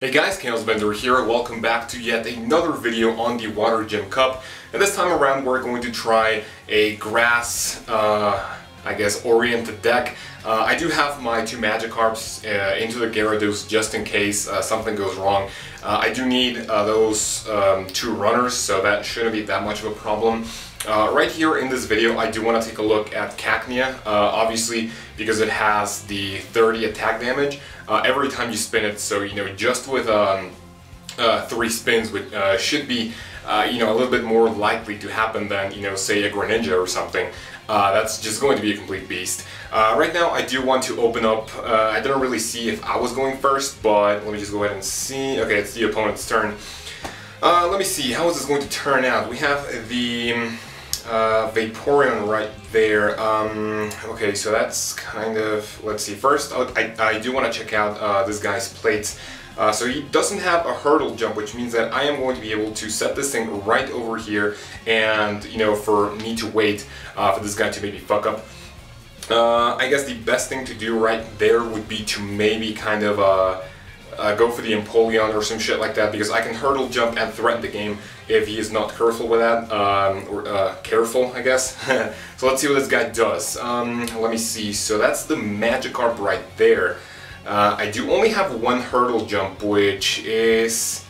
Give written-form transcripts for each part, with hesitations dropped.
Hey guys, Kaozbender here. Welcome back to yet another video on the Water Gym Cup. And this time around we're going to try a grass, oriented deck. I do have my two Magikarps into the Gyarados just in case something goes wrong. I do need those two runners, so that shouldn't be that much of a problem. Right here in this video I do want to take a look at Cacnea, obviously because it has the 30 attack damage every time you spin it, so just with 3 spins which should be a little bit more likely to happen than say a Greninja or something. That's just going to be a complete beast. Right now I do want to open up, I didn't really see if I was going first, but let me just go ahead and see. Okay, it's the opponent's turn. Let me see, how is this going to turn out? We have the Vaporeon right there. Okay, so that's kind of, let's see, first I do want to check out this guy's plates. So he doesn't have a hurdle jump, which means that I am going to be able to set this thing right over here and, for me to wait for this guy to maybe fuck up. I guess the best thing to do right there would be to maybe kind of go for the Empoleon or some shit like that, because I can hurdle jump and threaten the game if he is not careful with that, or careful, I guess. So let's see what this guy does. Let me see, so that's the Magikarp right there. I do only have one hurdle jump, which is,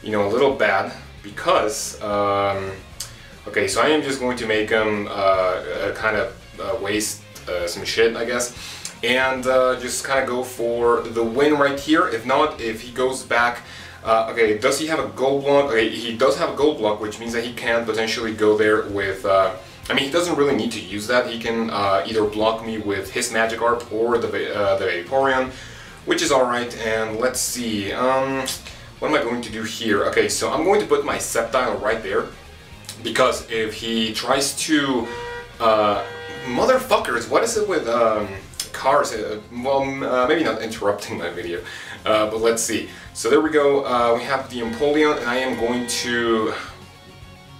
a little bad, because, okay, so I am just going to make him kind of waste some shit, I guess. And just kind of go for the win right here. If not, if he goes back, okay, does he have a gold block? Okay, he does have a gold block, which means that he can potentially go there with, I mean, he doesn't really need to use that. He can either block me with his Magikarp or the Vaporeon, which is alright. And let's see, what am I going to do here? Okay, so I'm going to put my Sceptile right there, because if he tries to, motherfuckers, what is it with, cars, well, maybe not interrupting my video, but let's see. So there we go, we have the Empoleon, and I am going to,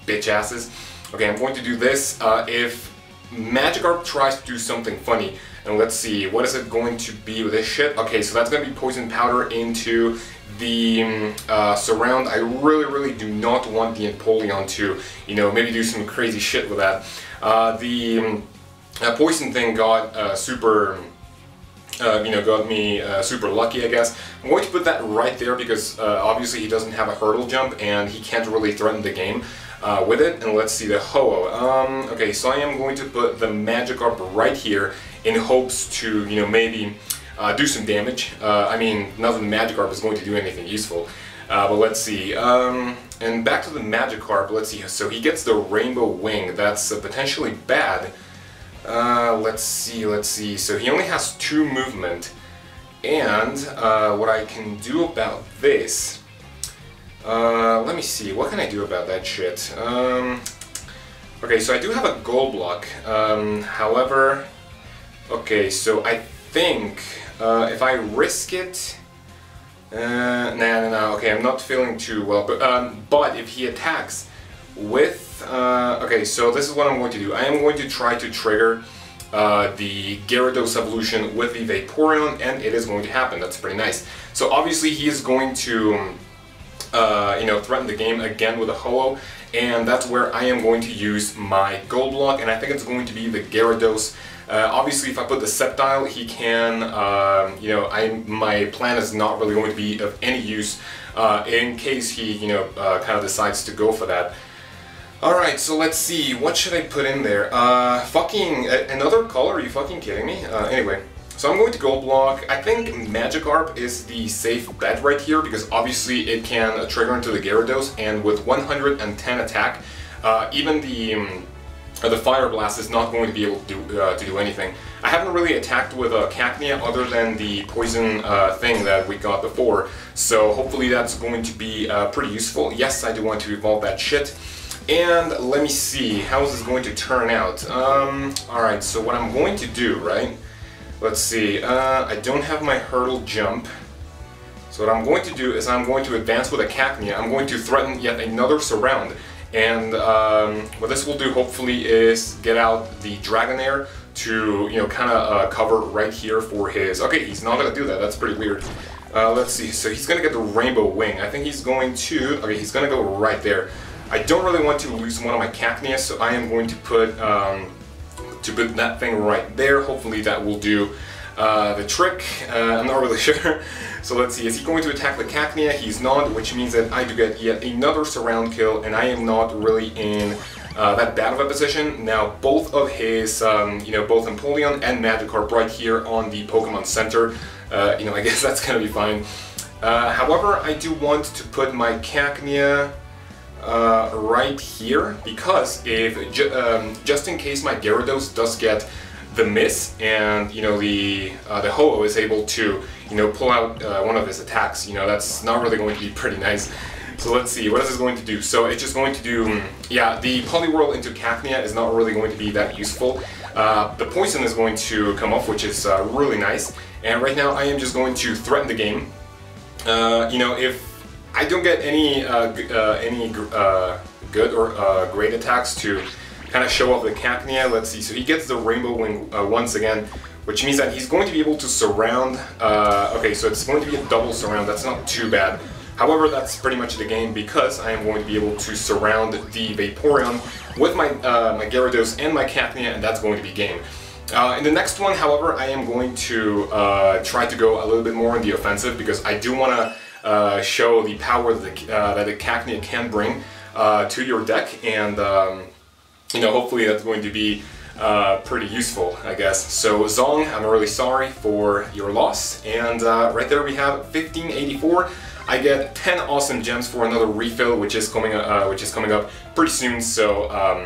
bitch asses, okay, I'm going to do this. If Magikarp tries to do something funny, and let's see, what is it going to be with this shit? Okay, so that's going to be Poison Powder into the Surround. I really do not want the Empoleon to, maybe do some crazy shit with that. The Poison thing got super, got me super lucky, I guess. I'm going to put that right there because obviously he doesn't have a hurdle jump and he can't really threaten the game with it. And let's see the Ho-Oh. Okay, so I am going to put the Magikarp right here in hopes to, maybe do some damage. I mean, nothing Magikarp is going to do anything useful. But let's see. And back to the Magikarp, let's see. So he gets the Rainbow Wing. That's potentially bad. Let's see, so he only has 2 movement, and what I can do about this, let me see, what can I do about that shit? Okay, so I do have a gold block, however, okay, so I think if I risk it, no, okay, I'm not feeling too well, but if he attacks with, okay, so this is what I'm going to do. I am going to try to trigger the Gyarados evolution with the Vaporeon, and it is going to happen. That's pretty nice. So obviously he is going to, threaten the game again with a Ho-Oh, and that's where I am going to use my gold block, and I think it's going to be the Gyarados. Obviously, if I put the Sceptile, he can, my plan is not really going to be of any use in case he, kind of decides to go for that. Alright, so let's see, what should I put in there? Another color, are you fucking kidding me? Anyway, so I'm going to gold block. I think Magikarp is the safe bet right here, because obviously it can trigger into the Gyarados, and with 110 attack, even the Fire Blast is not going to be able to do anything. I haven't really attacked with a Cacnea other than the poison thing that we got before, so hopefully that's going to be pretty useful. Yes, I do want to evolve that shit. And let me see, how is this going to turn out? Alright, so what I'm going to do, right? Let's see, I don't have my hurdle jump. So what I'm going to do is I'm going to advance with a Cacnea. I'm going to threaten yet another Surround. And what this will do, hopefully, is get out the Dragonair to, kind of cover right here for his... Okay, he's not going to do that, that's pretty weird. Let's see, so he's gonna get the rainbow wing. I think he's going to, okay, he's gonna go right there. I don't really want to lose one of my Cacnea, so I am going to put that thing right there. Hopefully that will do the trick. I'm not really sure. So let's see, is he going to attack the Cacnea? He's not, which means that I do get yet another surround kill, and I am not really in that bad of a position. Now both of his, you know, both Empoleon and Magikarp right here on the Pokemon Center, you know, I guess that's gonna be fine. However, I do want to put my Cacnea right here, because if just in case my Gyarados does get the miss, and you know the Ho-Oh is able to, you know, pull out one of his attacks, you know, that's not really going to be pretty nice. So let's see, what is this going to do? So it's just going to do, yeah, the Poliwhirl into Cacnea is not really going to be that useful. The poison is going to come off, which is really nice. And right now I am just going to threaten the game. You know, if I don't get any good or great attacks to kind of show off the Cacnea, let's see. So he gets the Rainbow Wing once again, which means that he's going to be able to surround. Okay, so it's going to be a double surround. That's not too bad. However, that's pretty much the game, because I am going to be able to surround the Vaporeon with my my Gyarados and my Cacnea, and that's going to be game. In the next one, however, I am going to try to go a little bit more on the offensive, because I do want to show the power that the Cacnea can bring to your deck, and you know, hopefully that's going to be pretty useful, I guess. So Zong, I'm really sorry for your loss, and right there we have 1584. I get 10 awesome gems for another refill, which is coming up pretty soon. So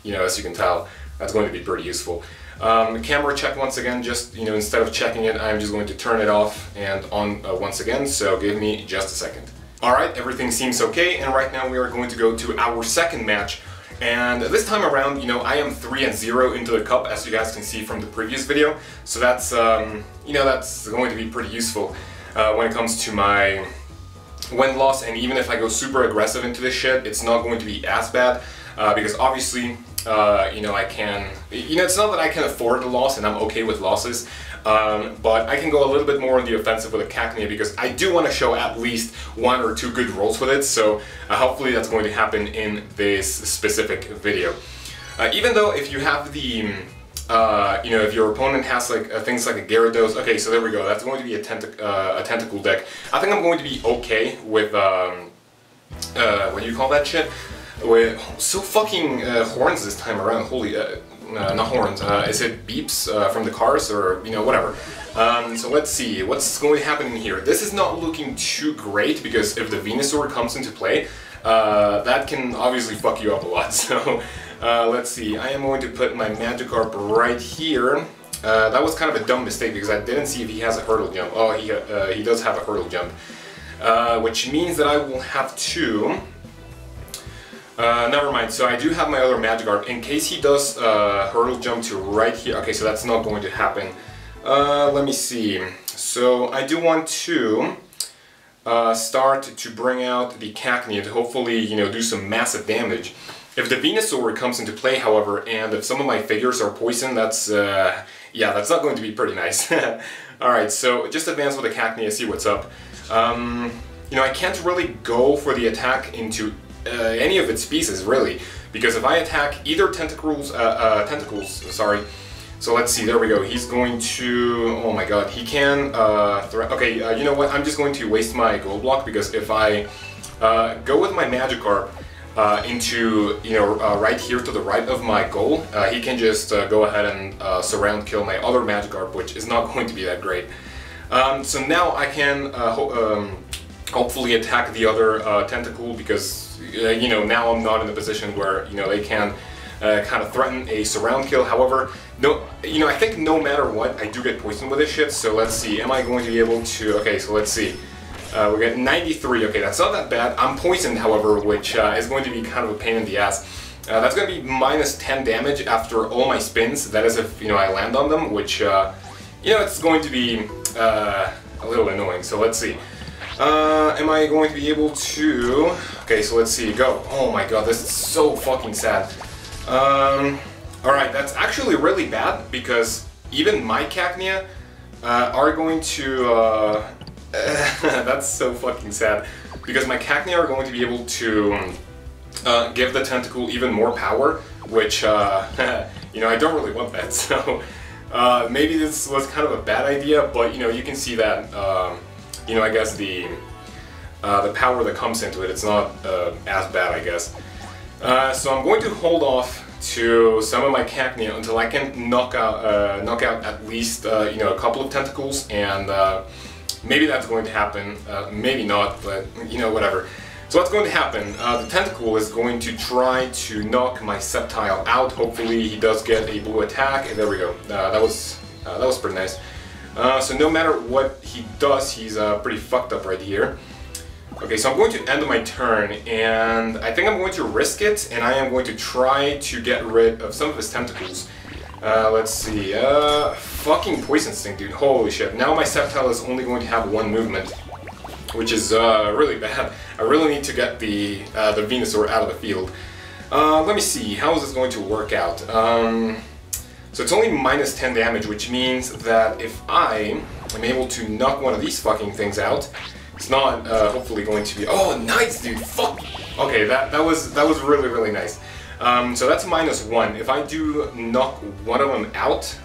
you know, as you can tell, that's going to be pretty useful. Camera check once again. Just, you know, instead of checking it, I'm just going to turn it off and on once again. So give me just a second. All right, everything seems okay, and right now we are going to go to our second match. And this time around, you know, I am 3-0 into the cup, as you guys can see from the previous video. So that's, you know, that's going to be pretty useful when it comes to my win-loss. And even if I go super aggressive into this shit, it's not going to be as bad, because obviously, you know, I can, you know, it's not that I can afford the loss and I'm okay with losses, but I can go a little bit more on the offensive with a Cacnea, because I do want to show at least 1 or 2 good rolls with it. So hopefully that's going to happen in this specific video. Even though if you have the, you know, if your opponent has like things like a Gyarados, okay, so there we go, that's going to be a tentacle deck. I think I'm going to be okay with, what do you call that shit? With so fucking horns this time around. Holy, not horns. Is it beeps from the cars, or you know, whatever. So let's see what's going to happen in here. This is not looking too great, because if the Venusaur comes into play, that can obviously fuck you up a lot. So let's see. I am going to put my Magikarp right here. That was kind of a dumb mistake, because I didn't see if he has a hurdle jump. Oh, he does have a hurdle jump, which means that I will have to. Never mind, so I do have my other Magikarp. In case he does hurdle jump to right here, okay, so that's not going to happen. Let me see. So I do want to start to bring out the Cacnea to hopefully, you know, do some massive damage. If the Venusaur comes into play, however, and if some of my figures are poisoned, that's, yeah, that's not going to be pretty nice. Alright, so just advance with the Cacnea, see what's up. You know, I can't really go for the attack into any of its pieces, really, because if I attack either tentacles, sorry. So let's see, there we go. He's going to, oh my god, he can, okay, you know what, I'm just going to waste my gold block, because if I go with my Magikarp into, you know, right here to the right of my goal, he can just go ahead and surround kill my other Magikarp, which is not going to be that great. So now I can hopefully attack the other tentacle, because you know, now I'm not in a position where, you know, they can kind of threaten a surround kill. However, no, you know, I think no matter what, I do get poisoned with this shit. So let's see, am I going to be able to? Okay, so let's see. We got 93. Okay, that's not that bad. I'm poisoned, however, which is going to be kind of a pain in the ass. That's going to be minus 10 damage after all my spins. That is if, you know, I land on them, which you know, it's going to be a little annoying. So let's see. Am I going to be able to... Okay, so let's see, go. Oh my god, this is so fucking sad. Alright, that's actually really bad, because even my Cacnea are going to... That's so fucking sad. Because my Cacnea are going to be able to give the tentacle even more power, which, you know, I don't really want that, so maybe this was kind of a bad idea, but, you know, you can see that, you know, I guess the power that comes into it, it's not as bad, I guess. So I'm going to hold off to some of my Cacnea until I can knock out at least, you know, a couple of tentacles, and maybe that's going to happen, maybe not, but, you know, whatever. So what's going to happen? The tentacle is going to try to knock my Sceptile out. Hopefully he does get a blue attack, and there we go. That was pretty nice. So no matter what he does, he's pretty fucked up right here. Okay, so I'm going to end my turn, and I think I'm going to risk it, and I am going to try to get rid of some of his tentacles. Let's see, fucking Poison Sting, dude, holy shit. Now my Sceptile is only going to have one movement, which is really bad. I really need to get the Venusaur out of the field. Let me see, how is this going to work out? So it's only minus 10 damage, which means that if I am able to knock one of these fucking things out, it's not hopefully going to be... Oh, nice, dude, fuck! Okay, that was really, really nice. So that's minus 1. If I do knock one of them out,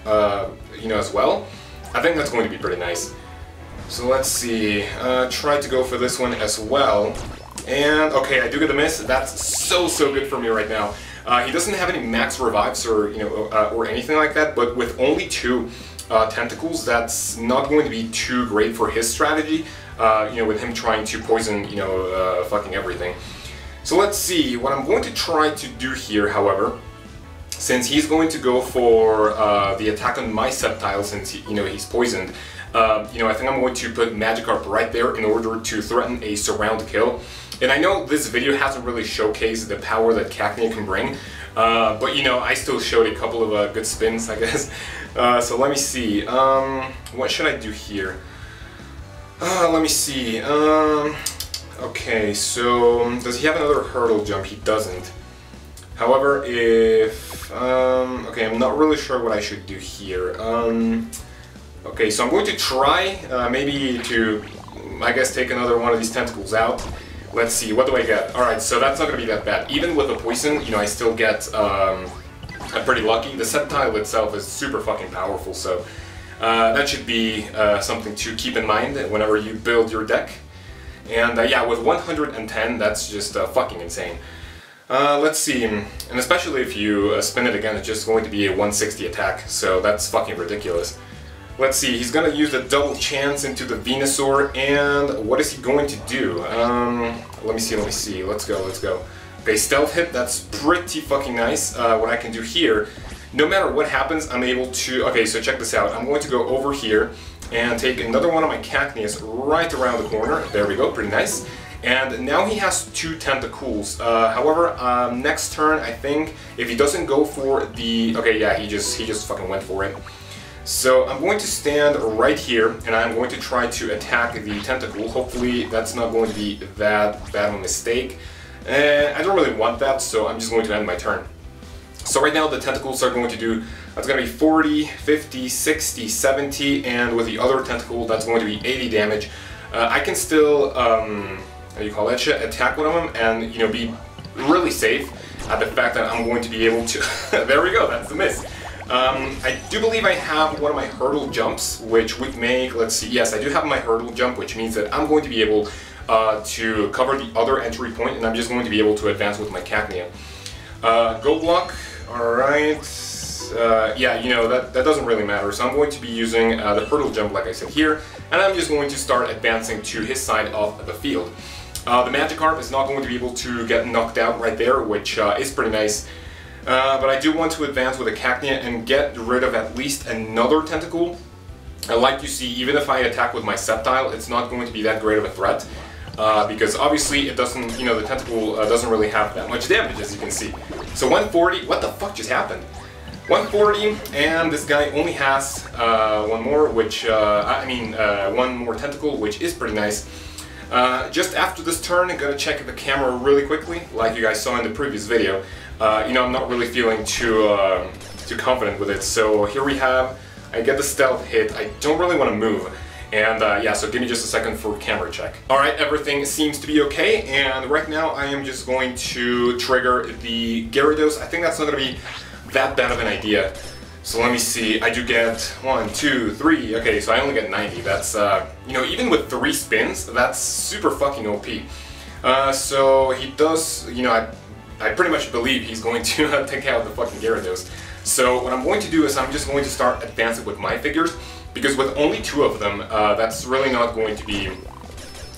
you know, as well, I think that's going to be pretty nice. So let's see, try to go for this one as well. And, okay, I do get a miss. That's so good for me right now. He doesn't have any max revives or, you know, or anything like that, but with only 2 tentacles, that's not going to be too great for his strategy, you know, with him trying to poison, you know, fucking everything. So let's see, what I'm going to try to do here, however, since he's going to go for the attack on my Sceptile, since, you know, he's poisoned, you know, I think I'm going to put Magikarp right there in order to threaten a surround kill. And I know this video hasn't really showcased the power that Cacnea can bring, but, you know, I still showed a couple of good spins, I guess. So let me see, what should I do here? Let me see, okay, so does he have another hurdle jump? He doesn't. However, if, okay, I'm not really sure what I should do here. Okay, so I'm going to try, maybe to, I guess, take another one of these tentacles out. Let's see, what do I get? Alright, so that's not going to be that bad. Even with the poison, you know, I still get, I'm pretty lucky. The Sceptile itself is super fucking powerful, so that should be something to keep in mind whenever you build your deck. And yeah, with 110, that's just fucking insane. Let's see, and especially if you spin it again, it's just going to be a 160 attack, so that's fucking ridiculous. Let's see, he's gonna use the double chance into the Venusaur, and what is he going to do? Let me see, let's go. Okay, stealth hit, that's pretty fucking nice. What I can do here, no matter what happens, I'm able to, okay, so check this out. I'm going to go over here and take another one of my Cacneas right around the corner. There we go, pretty nice. And now he has 2 tentacles. However, next turn, I think, if he doesn't go for the, okay, yeah, he just fucking went for it. So I'm going to stand right here, and I'm going to try to attack the tentacle. Hopefully that's not going to be that bad of a mistake. And I don't really want that, so I'm just going to end my turn. So right now the tentacles are going to do, that's going to be 40, 50, 60, 70, and with the other tentacle that's going to be 80 damage. I can still, how do you call that shit, attack one of them and, you know, be really safe at the fact that I'm going to be able to, there we go, that's the miss. I do believe I have one of my hurdle jumps, which would make, let's see, yes, I do have my hurdle jump, which means that I'm going to be able to cover the other entry point, and I'm just going to be able to advance with my Cacnea. Go block, alright, yeah, you know, that doesn't really matter, so I'm going to be using the hurdle jump, like I said here, and I'm just going to start advancing to his side of the field. The Magikarp is not going to be able to get knocked out right there, which is pretty nice. But I do want to advance with a Cacnea and get rid of at least another tentacle. And like you see, even if I attack with my Sceptile, it's not going to be that great of a threat. Because obviously it doesn't, you know, the tentacle doesn't really have that much damage, as you can see. So 140, what the fuck just happened? 140, and this guy only has one more, which, one more tentacle, which is pretty nice. Just after this turn, I'm gonna check the camera really quickly, like you guys saw in the previous video. You know, I'm not really feeling too confident with it, so here we have, I get the stealth hit, I don't really want to move, And yeah, so give me just a second for camera check. Alright, everything seems to be okay, and right now I am just going to trigger the Gyarados. I think that's not going to be that bad of an idea. So let me see, I do get 1, 2, 3, okay, so I only get 90. That's, you know, even with 3 spins, that's super fucking OP. So he does, you know, I pretty much believe he's going to take out the fucking Gyarados. So what I'm going to do is I'm just going to start advancing with my figures, because with only 2 of them, that's really not going to be,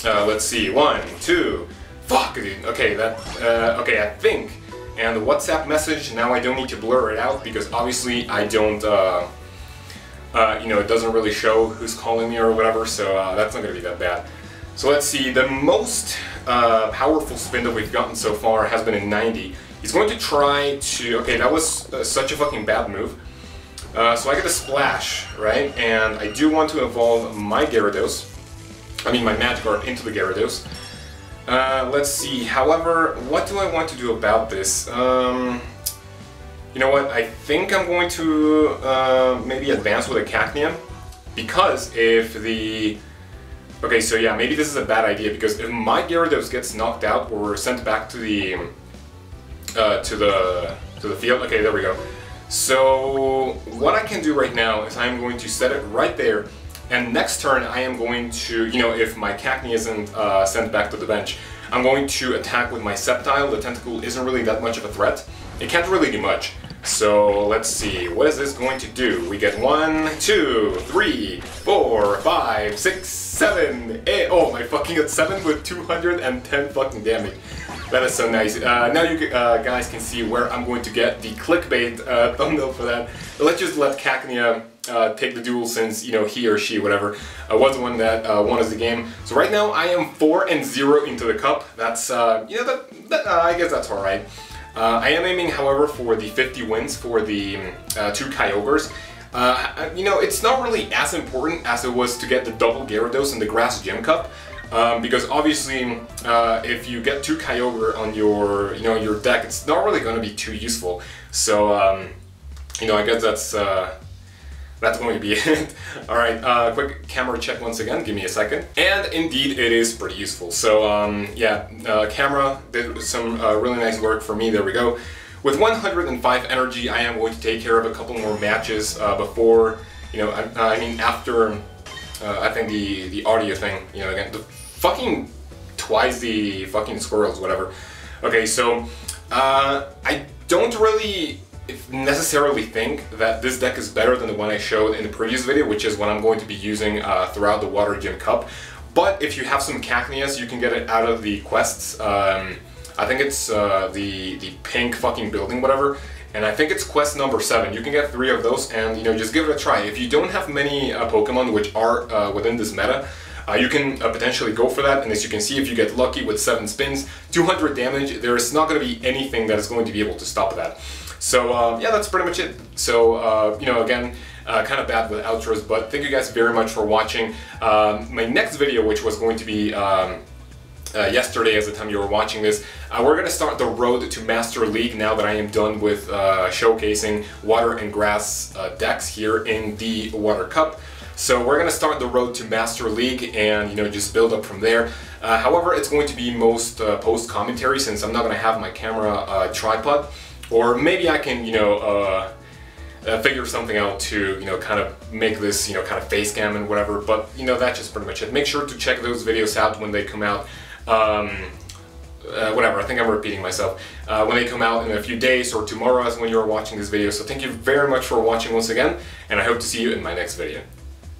let's see, 1, 2, fuck, dude, okay, okay, I think. And the WhatsApp message, now I don't need to blur it out, because obviously I don't, you know, it doesn't really show who's calling me or whatever, so that's not going to be that bad. So let's see, the most powerful spin that we've gotten so far has been in 90. He's going to try to, okay, that was such a fucking bad move. So I get a splash, right? And I do want to evolve my Gyarados, I mean my Magikarp into the Gyarados. Let's see, however, what do I want to do about this? You know what, I think I'm going to maybe advance with a Cacnea, because if the... Okay, so yeah, maybe this is a bad idea, because if my Gyarados gets knocked out or sent back to the field, okay, there we go. So what I can do right now is I'm going to set it right there, and next turn I am going to, you know, if my Cacnea isn't sent back to the bench, I'm going to attack with my Sceptile. The Tentacle isn't really that much of a threat. It can't really do much. So let's see, what is this going to do? We get 1, 2, 3, 4, 5, 6, 7, 8. Oh, my fucking got 7 with 210 fucking damage. That is so nice. Now you guys can see where I'm going to get the clickbait thumbnail for that. But let's just let Cacnea take the duel, since, you know, he or she, whatever, was the one that won us the game. So right now I am 4-0 into the cup. That's, you know, I guess that's alright. I am aiming, however, for the 50 wins for the 2 Kyogres. You know, it's not really as important as it was to get the double Gyarados in the Grass Gym Cup. Because obviously, if you get 2 Kyogre on your, you know, your deck, it's not really going to be too useful. So, you know, I guess that's going to be it. Alright, quick camera check once again, give me a second. And indeed, it is pretty useful. So, yeah, camera did some really nice work for me, there we go. With 105 energy, I am going to take care of a couple more matches before, you know, I mean, after, I think the audio thing, you know, again, the fucking twice the fucking squirrels, whatever. Okay, so, I don't really necessarily think that this deck is better than the one I showed in the previous video, which is what I'm going to be using throughout the Water Gym Cup. But if you have some Cacneas, you can get it out of the quests. I think it's the pink fucking building, whatever. And I think it's quest number 7. You can get 3 of those, and, you know, just give it a try. If you don't have many Pokemon which are within this meta, you can potentially go for that. And as you can see, if you get lucky with 7 spins, 200 damage, there's not going to be anything that is going to be able to stop that. So yeah, that's pretty much it. So you know, again, kind of bad with outros, but thank you guys very much for watching. My next video, which was going to be yesterday as the time you were watching this, we're going to start the road to Master League now that I am done with showcasing water and grass decks here in the Water Cup. So we're going to start the road to Master League and, you know, just build up from there. However, it's going to be most post-commentary, since I'm not going to have my camera tripod. Or maybe I can, you know, figure something out to, you know, kind of make this, you know, kind of face cam and whatever. But, you know, that's just pretty much it. Make sure to check those videos out when they come out. Whatever, I think I'm repeating myself. When they come out in a few days, or tomorrow as when you're watching this video. So thank you very much for watching once again, and I hope to see you in my next video.